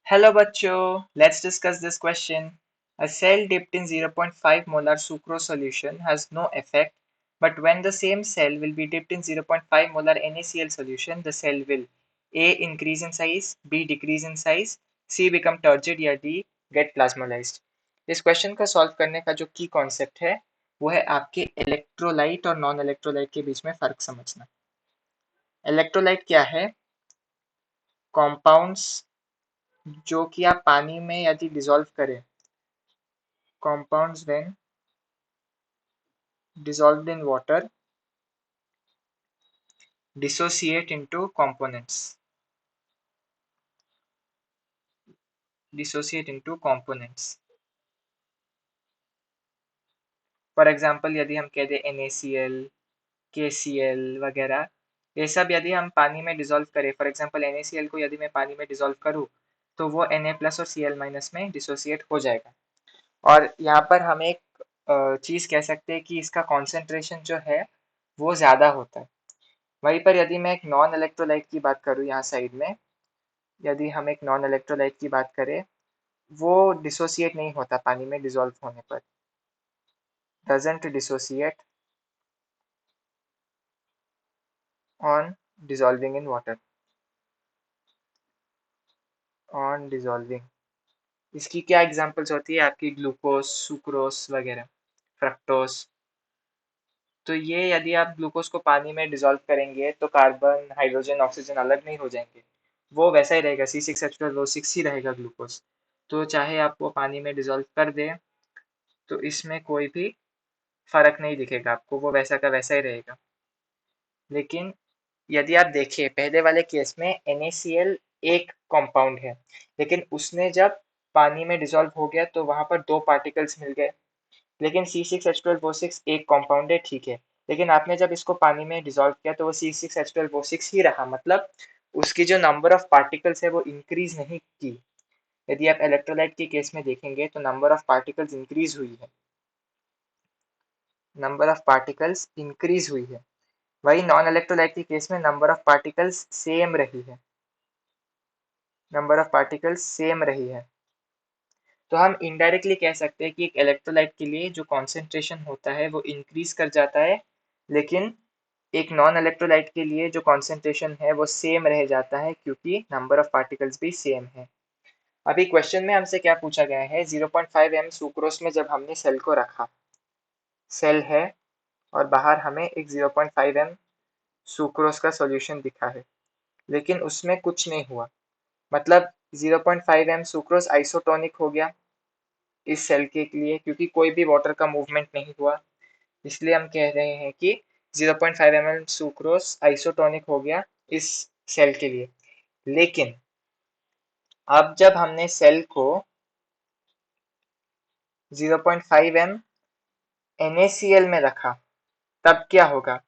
Hello bachcho, let's discuss this question. A cell dipped in 0.5 molar sucrose solution has no effect, but when the same cell will be dipped in 0.5 molar NaCl solution, the cell will A. increase in size, B. decrease in size, C. become turgid या D. get plasmolized. इस question का solve करने का जो की concept है वो है आपके इलेक्ट्रोलाइट और नॉन इलेक्ट्रोलाइट के बीच में फर्क समझना। इलेक्ट्रोलाइट क्या है? कॉम्पाउंड्स जो कि आप पानी में यदि डिसॉल्व करें, compounds when dissolved in water dissociate into components. Dissociate into components. For example यदि हम कह दें NaCl, KCl वगैरह, ये सब यदि हम पानी में डिसॉल्व करें, फॉर एग्जाम्पल NaCl को यदि मैं पानी में डिसॉल्व करूँ तो वो Na प्लस और Cl माइनस में डिसोसिएट हो जाएगा। और यहाँ पर हम एक चीज़ कह सकते हैं कि इसका कॉन्सेंट्रेशन जो है वो ज़्यादा होता है। वहीं पर यदि मैं एक नॉन इलेक्ट्रोलाइट की बात करूँ यहाँ साइड में, यदि हम एक नॉन इलेक्ट्रोलाइट की बात करें, वो डिसोसिएट नहीं होता पानी में डिसॉल्व होने पर, doesn't dissociate on dissolving in water, on dissolving. इसकी क्या एग्जांपल्स होती है आपकी? ग्लूकोज, सुक्रोज वगैरह, फ्रक्टोज। तो ये यदि आप ग्लूकोज को पानी में डिसॉल्व करेंगे तो कार्बन, हाइड्रोजन, ऑक्सीजन अलग नहीं हो जाएंगे, वो वैसा ही रहेगा, C6H12O6 ही रहेगा ग्लूकोज। तो चाहे आप वो पानी में डिसॉल्व कर दें तो इसमें कोई भी फर्क नहीं दिखेगा आपको, वो वैसा का वैसा ही रहेगा। लेकिन यदि आप देखिए पहले वाले केस में NaCl एक कंपाउंड है, लेकिन उसने जब पानी में डिसॉल्व हो गया तो वहां पर दो पार्टिकल्स मिल गए। लेकिन C6H12O6 एक कंपाउंड है, ठीक है, लेकिन आपने जब इसको पानी में डिसॉल्व किया तो वो C6H12O6 ही रहा, मतलब उसकी जो नंबर ऑफ पार्टिकल्स है वो इंक्रीज नहीं की। यदि आप इलेक्ट्रोलाइट के केस में देखेंगे तो नंबर ऑफ पार्टिकल्स इंक्रीज हुई है, नंबर ऑफ पार्टिकल्स इंक्रीज हुई है। वही नॉन इलेक्ट्रोलाइट के केस में नंबर ऑफ पार्टिकल्स सेम रही है, नंबर ऑफ पार्टिकल्स सेम रही है। तो हम इनडायरेक्टली कह सकते हैं कि एक इलेक्ट्रोलाइट के लिए जो कॉन्सेंट्रेशन होता है वो इंक्रीज कर जाता है, लेकिन एक नॉन इलेक्ट्रोलाइट के लिए जो कॉन्सेंट्रेशन है वो सेम रह जाता है, क्योंकि नंबर ऑफ पार्टिकल्स भी सेम है। अभी क्वेश्चन में हमसे क्या पूछा गया है? 0.5 m सुक्रोस में जब हमने सेल को रखा, सेल है और बाहर हमें एक 0.5 m सुक्रोस का सॉल्यूशन दिखा है, लेकिन उसमें कुछ नहीं हुआ, मतलब 0.5 m सुक्रोस आइसोटोनिक हो गया इस सेल के लिए, क्योंकि कोई भी वाटर का मूवमेंट नहीं हुआ, इसलिए हम कह रहे हैं कि 0.5 ml सुक्रोस आइसोटोनिक हो गया इस सेल के लिए। लेकिन अब जब हमने सेल को 0.5 m NaCl में रखा तब क्या होगा?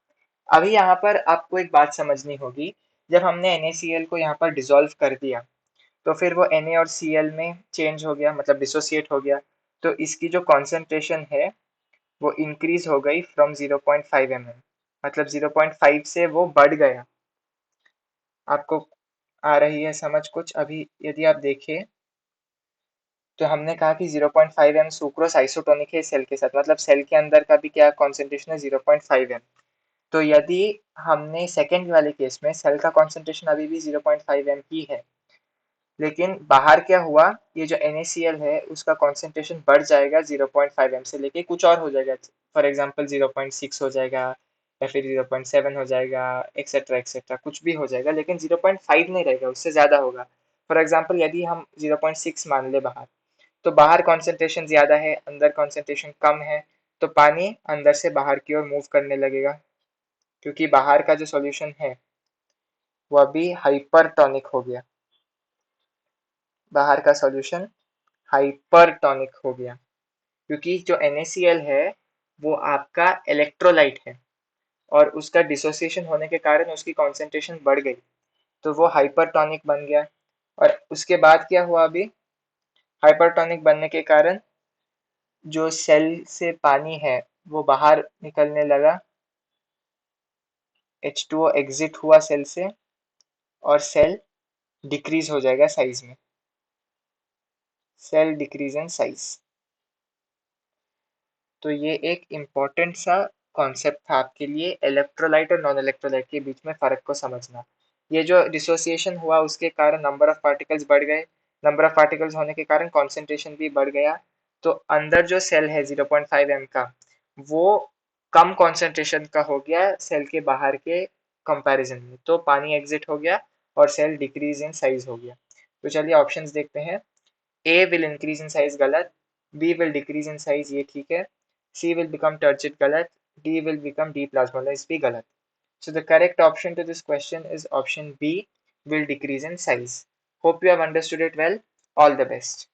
अभी यहाँ पर आपको एक बात समझनी होगी, जब हमने NaCl को यहाँ पर डिसॉल्व कर दिया तो फिर वो Na और Cl में चेंज हो गया, मतलब डिसोसिएट हो गया, तो इसकी जो कॉन्सेंट्रेशन है वो इंक्रीज हो गई फ्रॉम 0.5 ml, मतलब 0.5 से वो बढ़ गया। आपको आ रही है समझ कुछ? अभी यदि आप देखें तो हमने कहा कि 0.5 m सुक्रोस आइसोटोनिक है सेल के साथ, मतलब सेल के अंदर का भी क्या कॉन्सेंट्रेशन है? 0.5 m। तो यदि हमने सेकेंड वाले केस में सेल का कॉन्सेंट्रेशन अभी भी 0.5 m ही है, लेकिन बाहर क्या हुआ, ये जो NaCl है उसका कॉन्सेंट्रेशन बढ़ जाएगा 0.5 m से लेके कुछ और हो जाएगा, फॉर एग्जांपल 0.6 हो जाएगा या फिर 0.7 हो जाएगा, एक्सेट्रा एक्सेट्रा कुछ भी हो जाएगा, लेकिन 0.5 नहीं रहेगा, उससे ज़्यादा होगा। फॉर एग्जांपल यदि हम 0.6 मान ले बाहर, तो बाहर कॉन्सेंट्रेशन ज़्यादा है, अंदर कॉन्सेंट्रेशन कम है, तो पानी अंदर से बाहर की ओर मूव करने लगेगा, क्योंकि बाहर का जो सॉल्यूशन है वो अभी हाइपरटोनिक हो गया, बाहर का सॉल्यूशन हाइपरटोनिक हो गया, क्योंकि जो NaCl है वो आपका इलेक्ट्रोलाइट है और उसका डिसोसिएशन होने के कारण उसकी कॉन्सेंट्रेशन बढ़ गई, तो वो हाइपरटोनिक बन गया। और उसके बाद क्या हुआ? अभी हाइपरटोनिक बनने के कारण जो सेल से पानी है वो बाहर निकलने लगा, H2O एग्जिट हुआ सेल से और सेल डिक्रीज हो जाएगा साइज में। cell decrease in size। तो ये एक इम्पोर्टेंट सा कॉन्सेप्ट था आपके लिए, इलेक्ट्रोलाइट और नॉन इलेक्ट्रोलाइट के बीच में फर्क को समझना। ये जो डिसोसिएशन हुआ उसके कारण नंबर ऑफ पार्टिकल्स बढ़ गए, नंबर ऑफ पार्टिकल्स होने के कारण कॉन्सेंट्रेशन भी बढ़ गया। तो अंदर जो सेल है 0.5 एम का, वो कम कॉन्सेंट्रेशन का हो गया सेल के बाहर के कंपैरिजन में, तो पानी एग्जिट हो गया और सेल डिक्रीज इन साइज हो गया। तो चलिए ऑप्शंस देखते हैं। A will increase in size गलत, B will decrease in size ये ठीक है, सी विल बिकम टर्चिड गलत, डी विल बिकम डीप्लाज्मोलाइज भी गलत। So the correct option to this question is option B, will decrease in size. Hope you have understood it well. All the best.